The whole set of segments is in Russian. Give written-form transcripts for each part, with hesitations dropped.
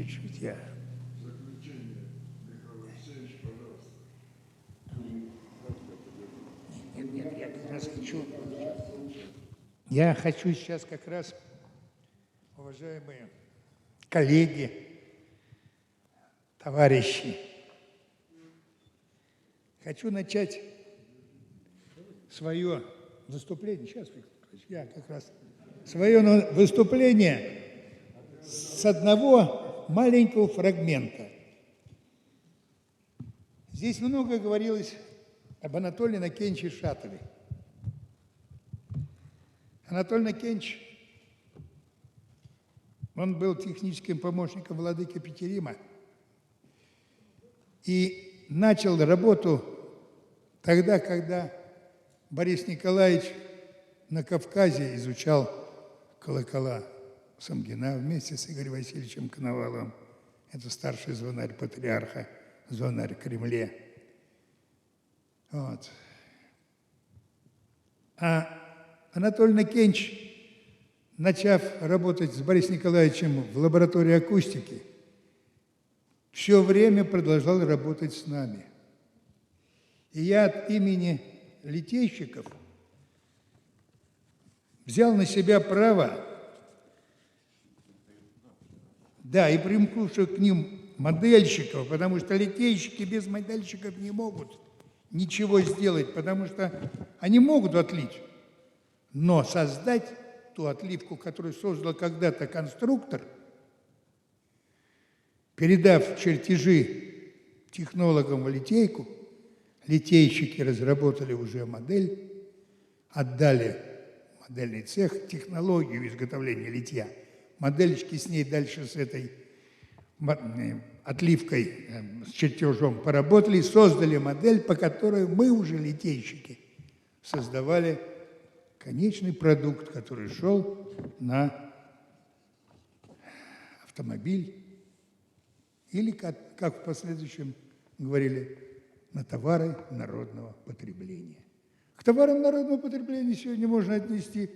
чуть-чуть я... Заключение, Михаил Алексеевич, пожалуйста. Нет, я как раз хочу... Я хочу сейчас как раз, уважаемые коллеги, товарищи, хочу начать свое выступление. Сейчас, Виктор Николаевич, я как раз свое выступление с одного маленького фрагмента. Здесь много говорилось об Анатолии Иннокентьевиче Шатове. Анатолий Иннокентьевич, он был техническим помощником владыки Петерима и начал работу тогда, когда Борис Николаевич на Кавказе изучал колокола Самгина вместе с Игорем Васильевичем Коноваловым. Это старший звонарь патриарха, звонарь Кремле. Вот. А Анатолий Иннокентьевич, начав работать с Борисом Николаевичем в лаборатории акустики, все время продолжал работать с нами. И я от имени литейщиков взял на себя право, да, и примкнувших к ним модельщиков, потому что литейщики без модельщиков не могут ничего сделать, потому что они могут отлить, но создать ту отливку, которую создал когда-то конструктор, передав чертежи технологам в литейку, литейщики разработали уже модель, отдали модельный цех, технологию изготовления литья. Модельщики с ней дальше с этой отливкой, с чертежом поработали, создали модель, по которой мы уже, литейщики, создавали конечный продукт, который шел на автомобиль или, как в последующем говорили, на товары народного потребления. К товарам народного потребления сегодня можно отнести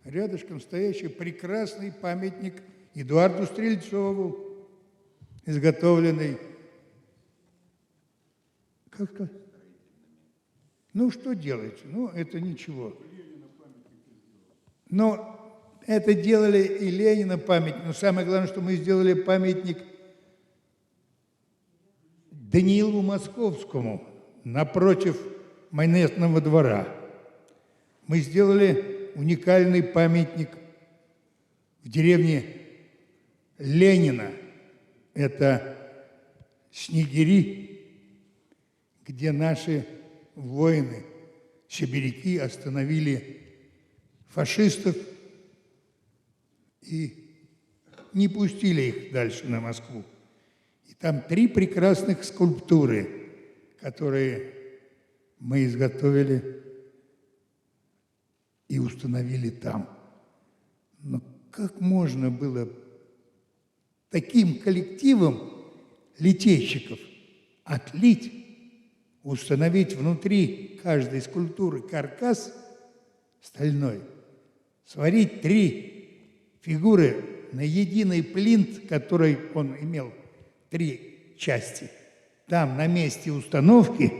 рядышком стоящий прекрасный памятник Эдуарду Стрельцову, изготовленный... Как-то... Ну, что делать? Ну, это ничего. Но это делали и Ленина памятник, но самое главное, что мы сделали памятник Даниилу Московскому напротив Монетного двора. Мы сделали уникальный памятник в деревне Ленина. Это Снегири, где наши воины, сибиряки, остановили фашистов и не пустили их дальше на Москву. И там 3 прекрасных скульптуры, которые мы изготовили и установили там. Но как можно было таким коллективом литейщиков отлить, установить внутри каждой скульптуры каркас стальной, сварить 3 фигуры на единый плинт, который он имел 3 части, там на месте установки,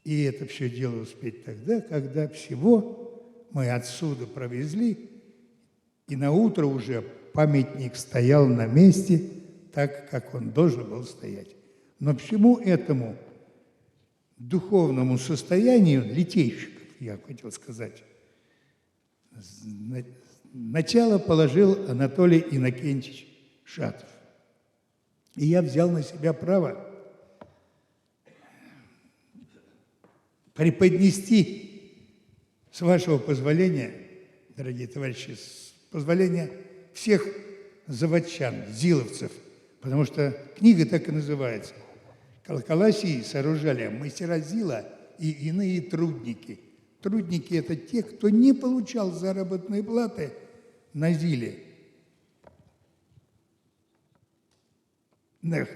и это все дело успеть тогда, когда всего мы отсюда провезли, и на утро уже памятник стоял на месте так, как он должен был стоять. Но всему этому духовному состоянию литейщиков, я хотел сказать, начало положил Анатолий Иннокентьевич Шатов. И я взял на себя право преподнести, с вашего позволения, дорогие товарищи, с позволения всех заводчан, зиловцев, потому что книга так и называется «Колокола сии сооружали мастера Зила и иные трудники». Трудники – это те, кто не получал заработной платы на Зиле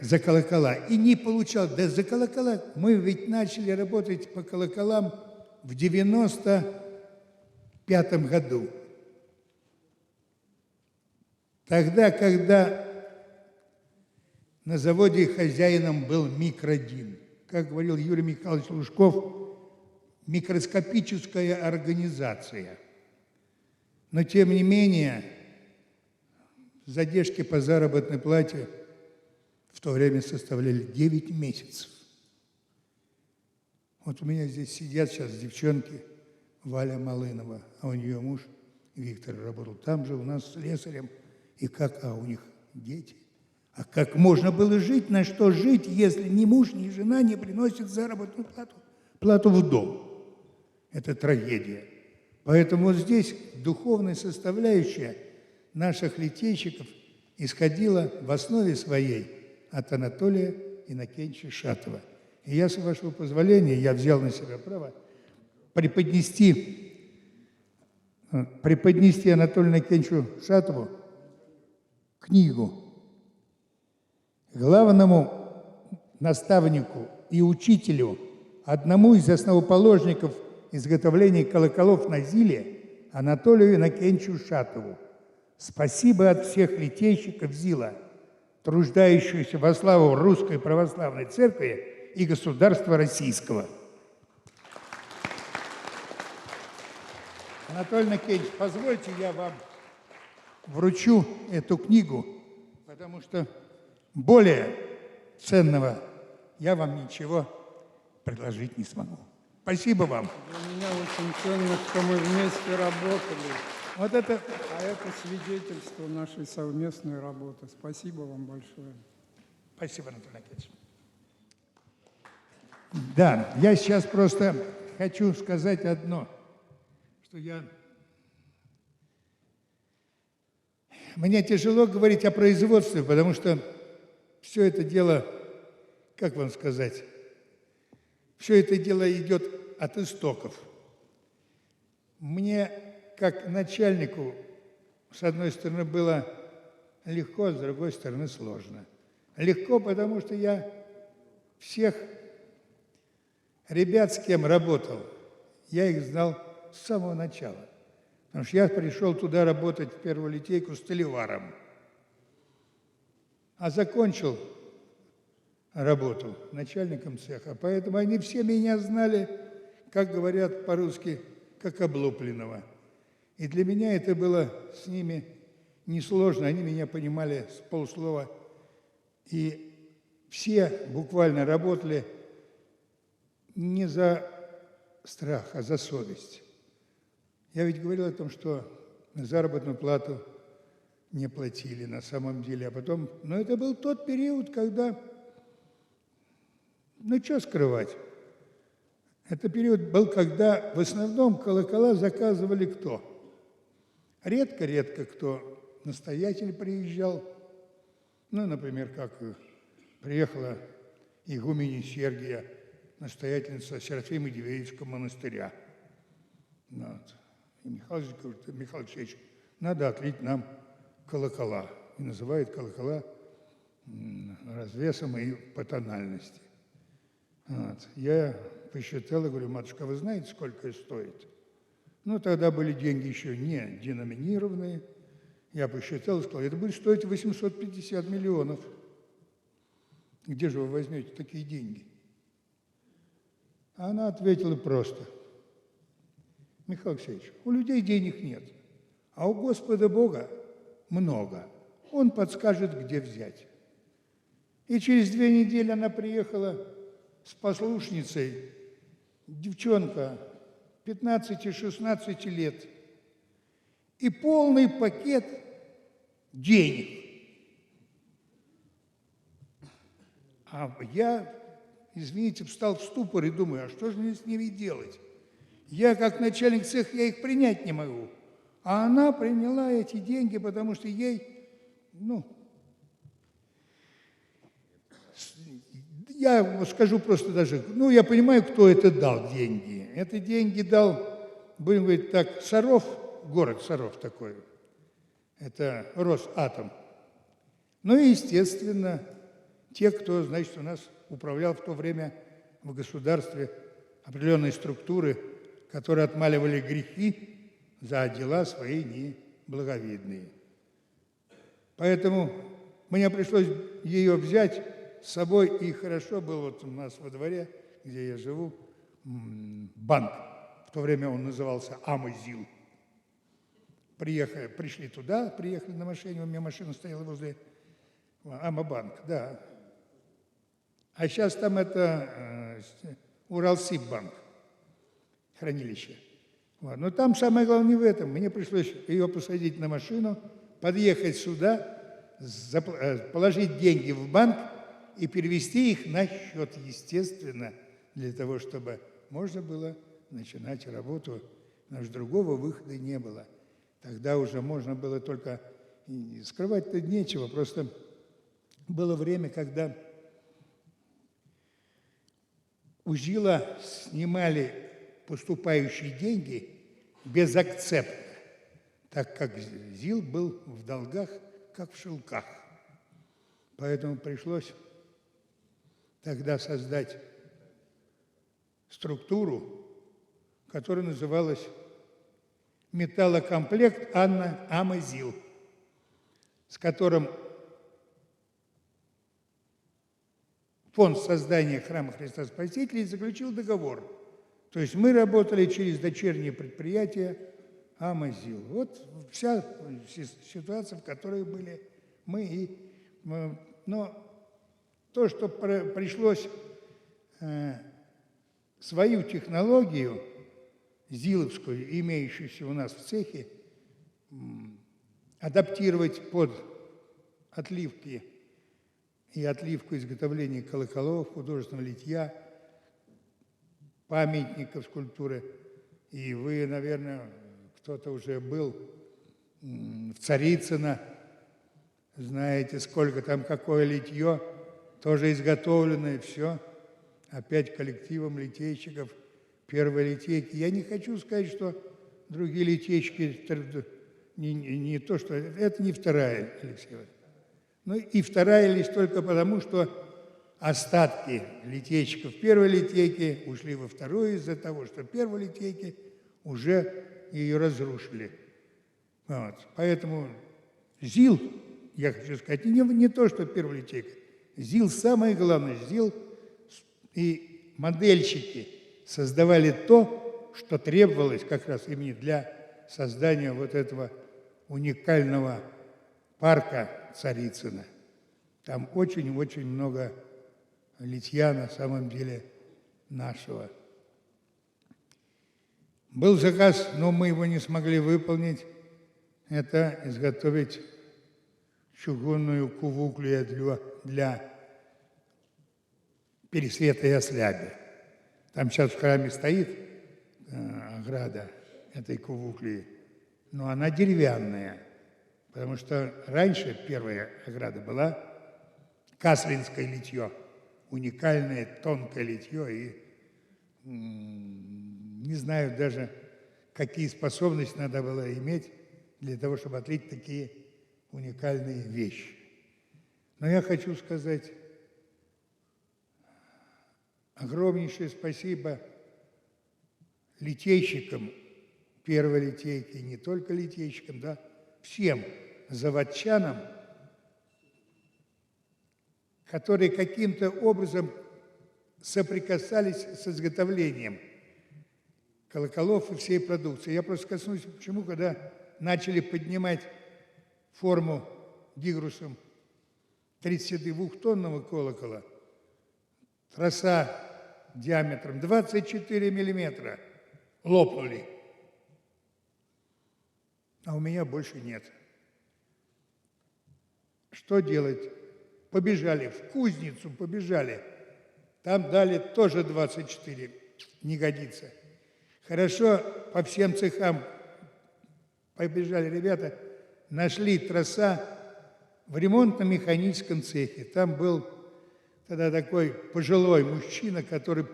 за колокола. И не получал. Да за колокола мы ведь начали работать по колоколам в 95-м году. Тогда, когда на заводе хозяином был микродин, как говорил Юрий Михайлович Лужков, микроскопическая организация. Но, тем не менее, задержки по заработной плате в то время составляли 9 месяцев. Вот у меня здесь сидят сейчас девчонки, Валя Малынова, а у нее муж Виктор работал там же у нас слесарем. И как, у них дети. А как можно было жить, на что жить, если ни муж, ни жена не приносят заработную плату в дом? Это трагедия. Поэтому вот здесь духовная составляющая наших литейщиков исходила в основе своей от Анатолия Иннокентьевича Шатова. И я, с вашего позволения, я взял на себя право преподнести Анатолию Иннокентьевичу Шатову книгу, главному наставнику и учителю, одному из основоположников изготовления колоколов на Зиле, Анатолию Иннокентьевичу Шатову. Спасибо от всех литейщиков Зила, труждающихся во славу Русской Православной Церкви и государства российского. Анатолий Иннокентьевич, позвольте, я вам вручу эту книгу, потому что более ценного я вам ничего предложить не смогу. Спасибо вам. Для меня очень ценно, что мы вместе работали. Вот это... А это свидетельство нашей совместной работы. Спасибо вам большое. Спасибо, Анатолий Иннокентьевич. Да, я сейчас просто хочу сказать одно, что Мне тяжело говорить о производстве, потому что все это дело, как вам сказать, все это дело идет от истоков. Мне, как начальнику, с одной стороны, было легко, с другой стороны, сложно. Легко, потому что я всех ребят, с кем работал, я их знал с самого начала. Потому что я пришел туда работать в первую литейку столеваром, а закончил работу начальником цеха. Поэтому они все меня знали, как говорят по-русски, как облупленного. И для меня это было с ними несложно, они меня понимали с полслова. И все буквально работали не за страх, а за совесть. Я ведь говорил о том, что заработную плату не платили на самом деле, а потом... Но это был тот период, когда... что скрывать? Это период был, когда в основном колокола заказывали кто? Редко-редко кто. Настоятель приезжал. Например, как приехала игуменя Сергия, настоятельница Серафима Дивеевского монастыря. И Михаил говорит: Михаил Алексеевич, надо отлить нам колокола. И называют колокола развесом и по тональности. Я посчитал и говорю: матушка, вы знаете, сколько это стоит? Тогда были деньги еще не деноминированные. Я посчитал и сказал: это будет стоить 850 миллионов. Где же вы возьмете такие деньги? Она ответила просто: Михаил Алексеевич, у людей денег нет, а у Господа Бога много. Он подскажет, где взять. И через 2 недели она приехала с послушницей, девчонка 15-16 лет, и полный пакет денег. А я, извините, встал в ступор и думаю: а что же мне с ними делать? Я, как начальник цеха, я их принять не могу. А она приняла эти деньги, потому что ей, я скажу просто даже, я понимаю, кто это дал деньги. Это деньги дал, будем говорить так, Саров, город Саров такой. Это Росатом. И, естественно, те, кто, значит, у нас управлял в то время в государстве, определенные структуры, которые отмаливали грехи за дела свои неблаговидные. Поэтому мне пришлось ее взять с собой, и хорошо был вот у нас во дворе, где я живу, банк. В то время он назывался «Амозил». Пришли туда, приехали на машине, у меня машина стояла возле Амобанк, да. А сейчас там это Уралсиббанк, хранилище. Вот. Но там самое главное не в этом. Мне пришлось ее посадить на машину, подъехать сюда, положить деньги в банк и перевести их на счет, естественно, для того, чтобы можно было начинать работу. Потому что другого выхода не было. Тогда уже можно было только... Скрывать-то нечего, просто было время, когда у ЗИЛа снимали поступающие деньги без акцепта, так как ЗИЛ был в долгах, как в шелках. Поэтому пришлось тогда создать структуру, которая называлась «Металлокомплект Амозил», с которым фонд создания храма Христа Спасителя заключил договор. То есть мы работали через дочернее предприятие Амозил. Вот вся ситуация, в которой были мы. Но то, что пришлось свою технологию зиловскую, имеющуюся у нас в цехе, адаптировать под отливки и отливку изготовления колоколов, художественного литья, памятников скульптуры. И вы, наверное, кто-то уже был в Царицыно, знаете, сколько там, какое литье, тоже изготовленное, все, опять коллективом литейщиков, первой литейки. Я не хочу сказать, что другие литейщики, не то, что это не вторая, Алексей Иванович. Ну и вторая лишь только потому, что остатки литейщиков первой литейки ушли во вторую из-за того, что первой литейки уже ее разрушили. Вот. Поэтому ЗИЛ, я хочу сказать, не то, что первая литейка. ЗИЛ самое главное. ЗИЛ и модельщики создавали то, что требовалось как раз именно для создания вот этого уникального парка Царицыно. Там очень-очень много литья на самом деле нашего. Был заказ, но мы его не смогли выполнить. Это изготовить чугунную кувуклю для пересвета и осляби. Там сейчас в храме стоит ограда этой кувуклии, но она деревянная, потому что раньше первая ограда была каслинское литье, уникальное тонкое литье, и не знаю даже, какие способности надо было иметь для того, чтобы отлить такие уникальные вещи. Но я хочу сказать огромнейшее спасибо литейщикам первой литейки, не только литейщикам, да, всем заводчанам, которые каким-то образом соприкасались с изготовлением колоколов и всей продукции. Я просто коснусь, почему, когда начали поднимать форму гигрусом 32-тонного колокола, троса диаметром 24 миллиметра лопнули, а у меня больше нет. Что делать? Побежали, в кузницу побежали. Там дали тоже 24, не годится. Хорошо, по всем цехам побежали ребята, нашли троса в ремонтно-механическом цехе. Там был тогда такой пожилой мужчина, который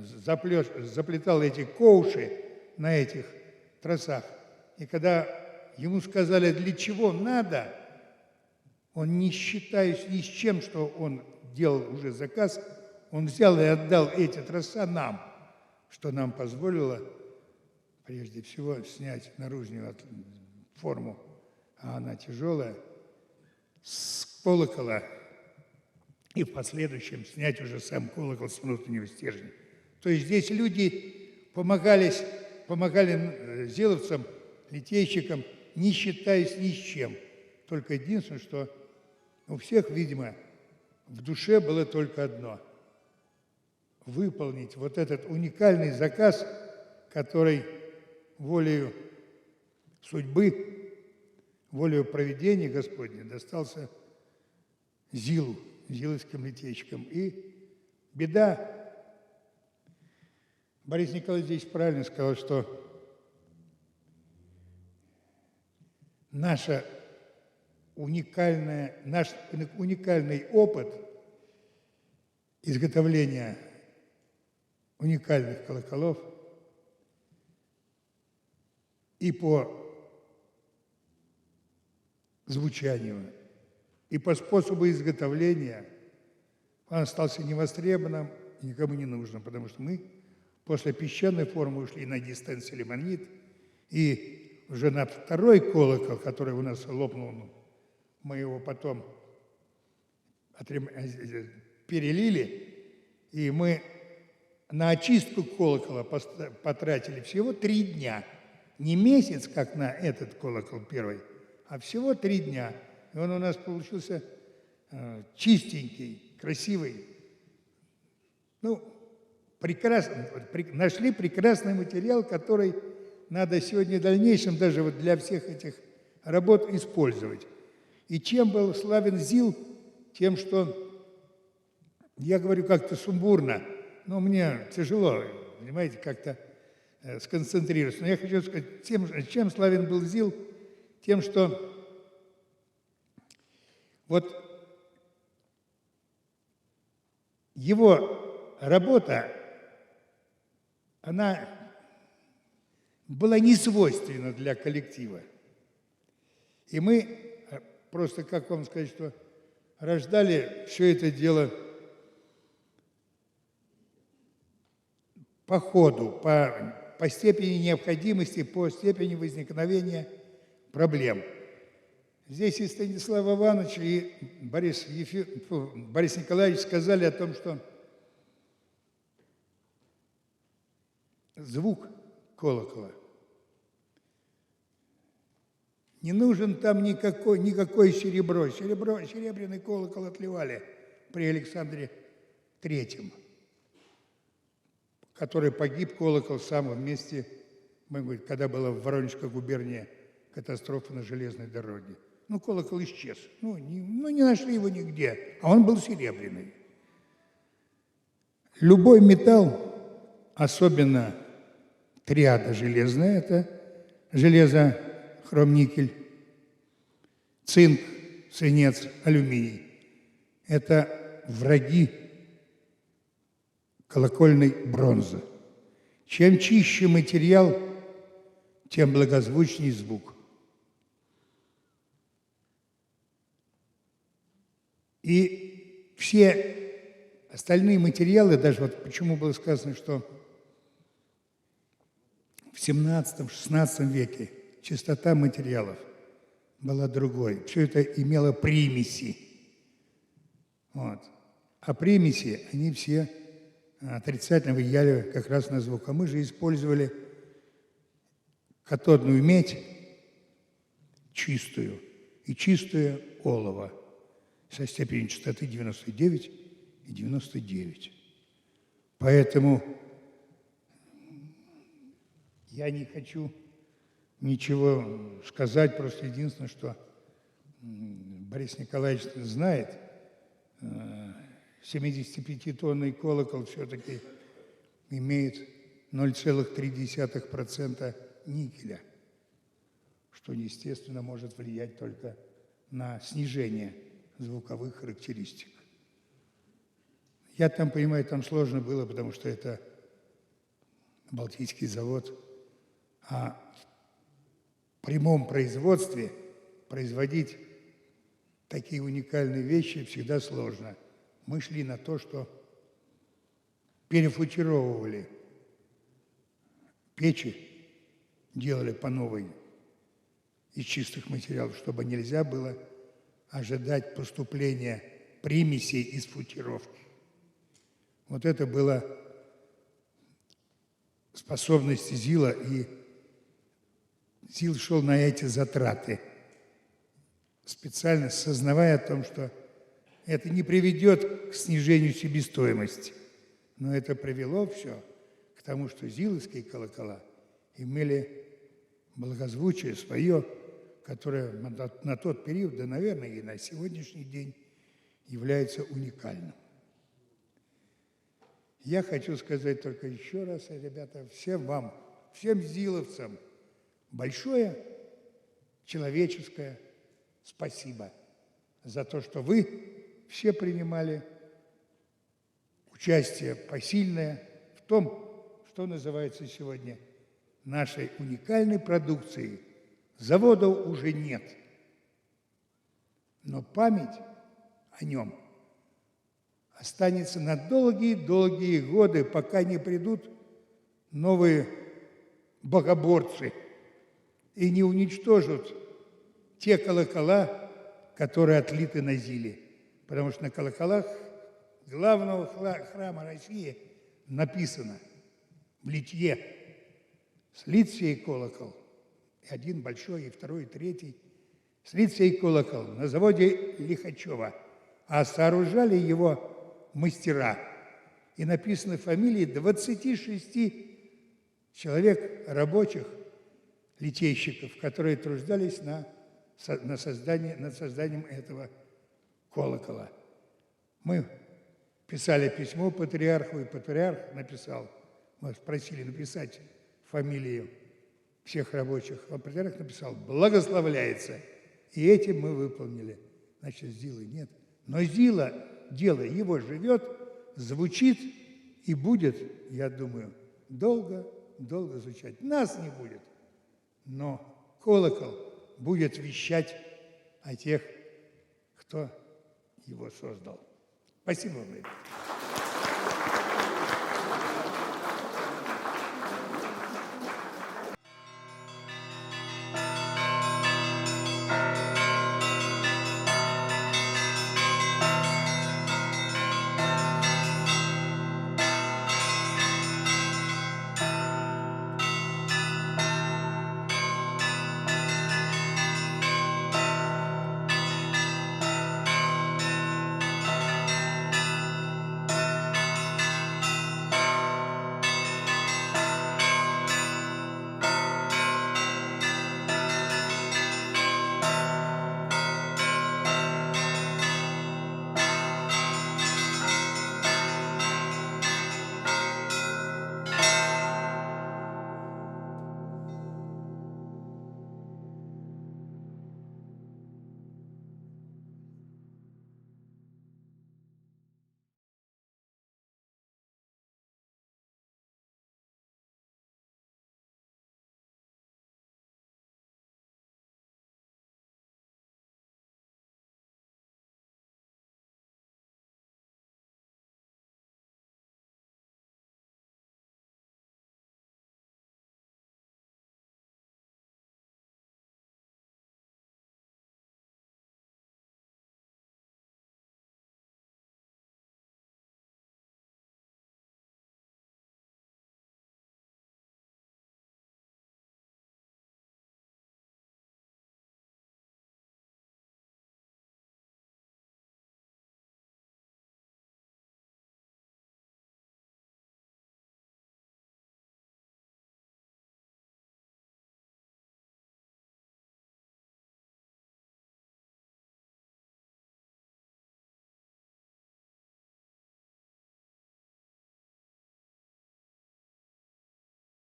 заплетал эти коуши на этих тросах. И когда ему сказали, для чего надо, он, не считаясь ни с чем, что он делал уже заказ, он взял и отдал эти троса нам, что нам позволило, прежде всего, снять наружную форму а она тяжелая, с колокола и в последующем снять уже сам колокол с внутреннего стержня. То есть здесь люди помогали зиловцам, литейщикам, не считаясь ни с чем. Только единственное, что у всех, видимо, в душе было только одно – выполнить вот этот уникальный заказ, который волею судьбы, волею провидения Господня достался зиловским литейщикам. И беда, Борис Николаевич здесь правильно сказал, что наш уникальный опыт изготовления уникальных колоколов и по звучанию, и по способу изготовления он остался невостребованным и никому не нужным, потому что мы после песчаной формы ушли на дистенсилимонит, и уже на второй колокол, который у нас лопнул, мы его потом перелили, и мы на очистку колокола потратили всего 3 дня. Не месяц, как на этот колокол первый, а всего 3 дня. И он у нас получился чистенький, красивый. Ну, прекрасно, нашли прекрасный материал, который надо сегодня в дальнейшем даже вот для всех этих работ использовать. И чем был славен ЗИЛ? Тем, что, я говорю как-то сумбурно, но мне тяжело, понимаете, как-то сконцентрироваться. Но я хочу сказать, чем славен был ЗИЛ? Тем, что вот его работа, она была не свойственна для коллектива. И мы просто, как вам сказать, что рождали все это дело по ходу, по степени необходимости, по степени возникновения проблем. Здесь и Станислав Иванович, и Борис Николаевич сказали о том, что звук колокола не нужен там никакое серебро. Серебряный колокол отливали при Александре III, который погиб колокол сам вместе, когда была в Воронежской губернии катастрофа на железной дороге. Ну, колокол исчез. Не нашли его нигде, а он был серебряный. Любой металл, особенно триада железная, это железо, хром-никель, цинк, свинец, алюминий. Это враги колокольной бронзы. Чем чище материал, тем благозвучнее звук. И все остальные материалы, даже вот почему было сказано, что в XVII-XVI веке чистота материалов была другой. Все это имело примеси. Вот. А примеси, они все отрицательно влияли как раз на звук. А мы же использовали катодную медь чистую и чистое олово со степенью чистоты 99 и 99. Поэтому я не хочу ничего сказать, просто единственное, что Борис Николаевич знает, 75-тонный колокол все-таки имеет 0,3% никеля, что, естественно, может влиять только на снижение звуковых характеристик. Я там понимаю, там сложно было, потому что это Балтийский завод, а в прямом производстве производить такие уникальные вещи всегда сложно. Мы шли на то, что перефутировывали печи, делали по новой из чистых материалов, чтобы нельзя было ожидать поступления примесей из футировки. Вот это была способность ЗИЛа, и ЗИЛ шел на эти затраты, специально сознавая о том, что это не приведет к снижению себестоимости, но это привело все к тому, что зиловские колокола имели благозвучие свое, которое на тот период, да, наверное, и на сегодняшний день является уникальным. Я хочу сказать только еще раз, ребята, всем вам, всем зиловцам большое человеческое спасибо за то, что вы все принимали участие посильное в том, что называется сегодня нашей уникальной продукцией. Заводов уже нет, но память о нем останется на долгие-долгие годы, пока не придут новые богоборцы и не уничтожат те колокола, которые отлиты на ЗИЛе. Потому что на колоколах главного храма России написано в литье: слит сей колокол, и один большой, и второй, и третий, слит сей колокол на заводе Лихачева, а сооружали его мастера. И написаны фамилии 26 человек рабочих, литейщиков, которые труждались над созданием этого колокола. Мы писали письмо патриарху, и патриарх написал, мы просили написать фамилию всех рабочих, а патриарх написал: благословляется. И этим мы выполнили. Значит, ЗИЛа нет. Но ЗИЛа, дело его живет, звучит и будет, я думаю, долго звучать. Нас не будет, но колокол будет вещать о тех, кто его создал. Спасибо вам, ребята.